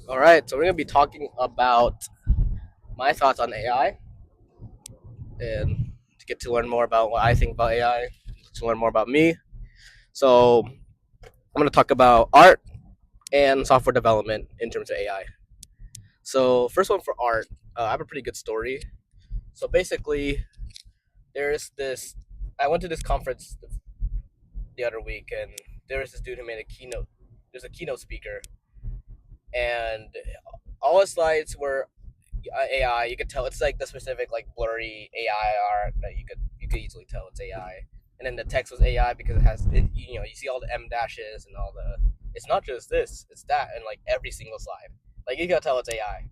All right, so we're gonna be talking about my thoughts on AI and to get to learn more about what I think about AI, to learn more about me. So I'm gonna talk about art and software development in terms of AI. So first one for art, I have a pretty good story. So basically, there's this. I went to this conference the other week, and there was this dude who made a keynote. There's a keynote speaker, and all his slides were AI. You could tell it's like the specific like blurry AI art that you could easily tell it's AI. And then the text was AI because it has you see all the M dashes and all the. It's not just this, it's that, and like every single slide. Like you can tell it's AI,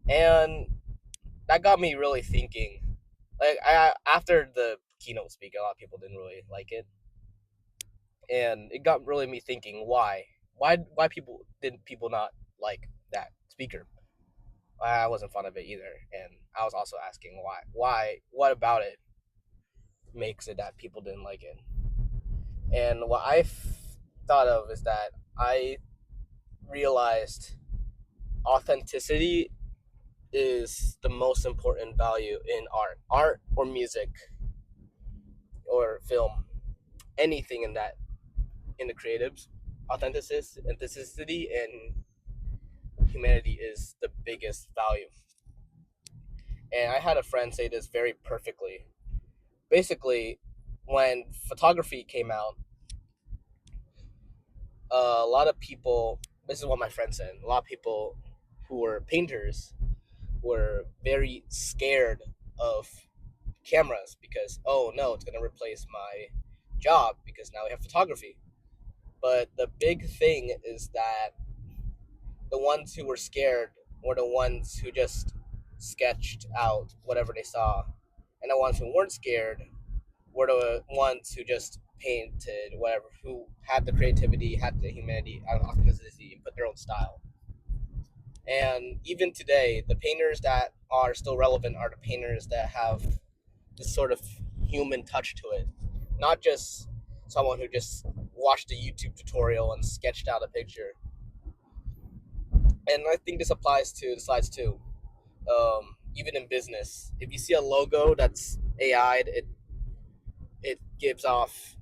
and that got me really thinking. Like after the keynote speak, a lot of people didn't really like it, and it got really me thinking why people not like that speaker. I wasn't fond of it either, and I was also asking what about it makes it that people didn't like it. And what thought of is that I realized authenticity is the most important value in art or music or film, anything in the creatives. Authenticity and humanity is the biggest value. And I had a friend say this very perfectly. Basically, when photography came out, a lot of people, this is what my friend said, a lot of people who were painters were very scared of cameras because, oh no, it's going to replace my job because now we have photography. But the big thing is that the ones who were scared were the ones who just sketched out whatever they saw. And the ones who weren't scared were the ones who just painted whatever, who had the creativity, had the humanity, authenticity, and put their own style. And even today, the painters that are still relevant are the painters that have this sort of human touch to it, not just someone who just watched a YouTube tutorial and sketched out a picture. And I think this applies to the slides too. Even in business, if you see a logo that's AI'd, it gives off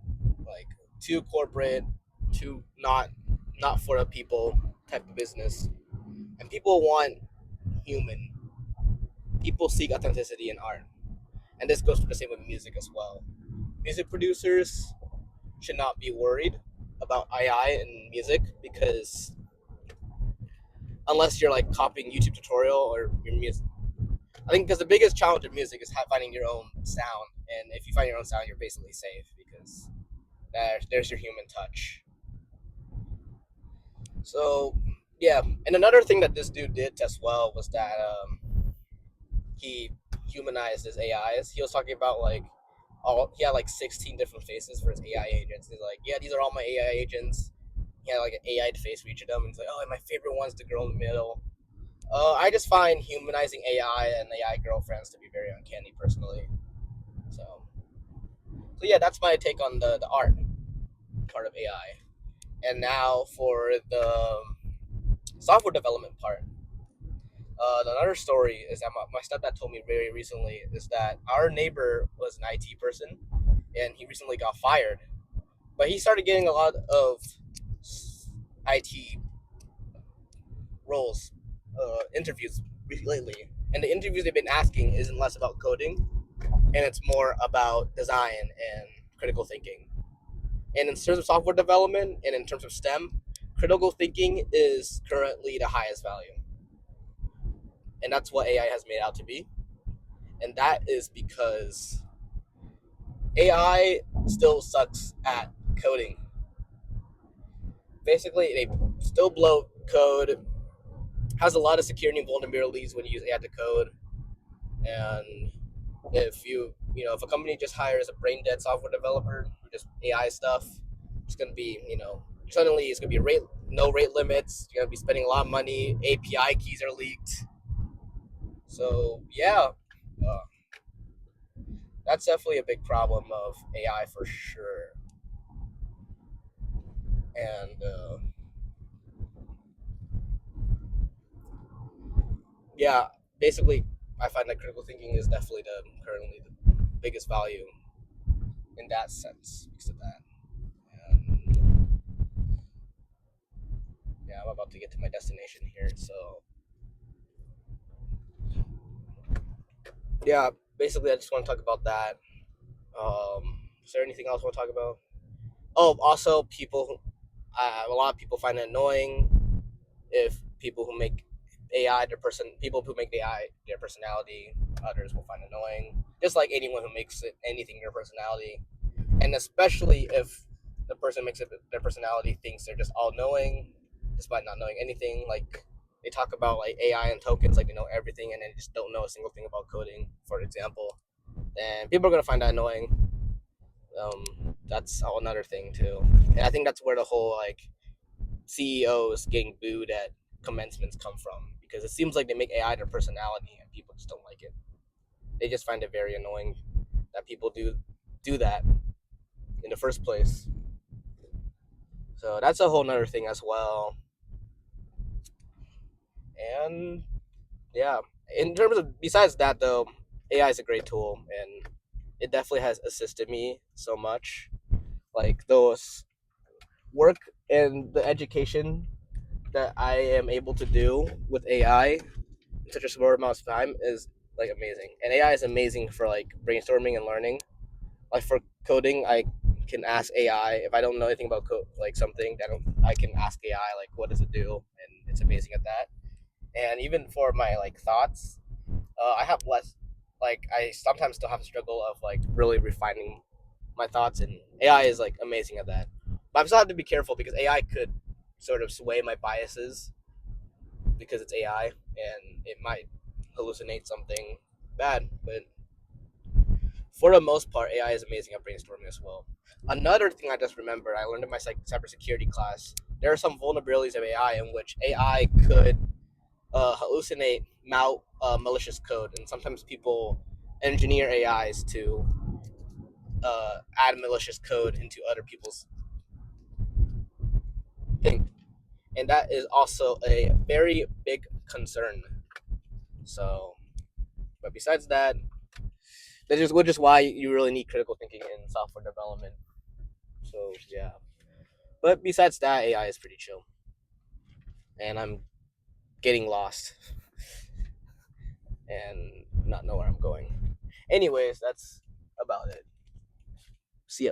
like too corporate, too not for the people type of business, and people want human. People seek authenticity in art, and this goes for the same with music as well. Music producers should not be worried about AI in music because unless you're like copying YouTube tutorial or your music, I think because the biggest challenge of music is finding your own sound, and if you find your own sound, you're basically safe because there's your human touch. So yeah, and another thing that this dude did as well was that he humanized his AIs. He was talking about like he had like 16 different faces for his AI agents. He's like, yeah, these are all my AI agents. He had like an AI face for each of them. And he's like, oh, my favorite one's the girl in the middle. I just find humanizing AI and AI girlfriends to be very uncanny personally. So yeah, that's my take on the art part of AI. And now for the software development part. Another story is that my stepdad told me very recently is that our neighbor was an IT person, and he recently got fired. But he started getting a lot of IT roles, interviews lately, and the interviews they've been asking isn't less about coding, and it's more about design and critical thinking. And in terms of software development and in terms of STEM, critical thinking is currently the highest value, and that's what AI has made out to be. And that is because AI still sucks at coding. Basically, they still bloat code, has a lot of security vulnerabilities when you use AI to code. And if if a company just hires a brain dead software developer who just AI stuff, it's gonna be, suddenly it's gonna be no rate limits. You're gonna be spending a lot of money. API keys are leaked. So yeah, uh, that's definitely a big problem of AI for sure. And yeah, basically, I find that critical thinking is definitely currently the biggest value in that sense because of that. And yeah, I'm about to get to my destination here, so yeah, basically, I just want to talk about that. Is there anything else I want to talk about? Oh, also, a lot of people find it annoying if people who make people who make AI their personality, others will find annoying. Just like anyone who makes it anything their personality, and especially if the person makes it their personality thinks they're just all knowing, despite not knowing anything. Like they talk about like AI and tokens, like they know everything, and they just don't know a single thing about coding, for example. And people are gonna find that annoying. That's another thing too, and I think that's where the whole like CEOs getting booed at commencements come from because it seems like they make AI their personality and people just don't like it. They just find it very annoying that people do that in the first place. So that's a whole nother thing as well. And yeah, in terms of besides that though, AI is a great tool and it definitely has assisted me so much. Like those work and the education that I am able to do with AI in such a short amount of time is like amazing. And AI is amazing for like brainstorming and learning. Like for coding, I can ask AI if I don't know anything about code, like something. I can ask AI like what does it do, and it's amazing at that. And even for my like thoughts, I have less. Like I sometimes still have a struggle of like really refining my thoughts, and AI is like amazing at that. But I still have to be careful because AI could sort of sway my biases because it's AI and it might hallucinate something bad. But for the most part, AI is amazing at brainstorming as well. Another thing I just remembered, I learned in my cybersecurity class, there are some vulnerabilities of AI in which AI could hallucinate malicious code, and sometimes people engineer AIs to add malicious code into other people's thing, and that is also a very big concern. So, but besides that, which is why you really need critical thinking in software development. So yeah, but besides that, AI is pretty chill, and I'm getting lost and not know where I'm going. Anyways, that's about it. See ya.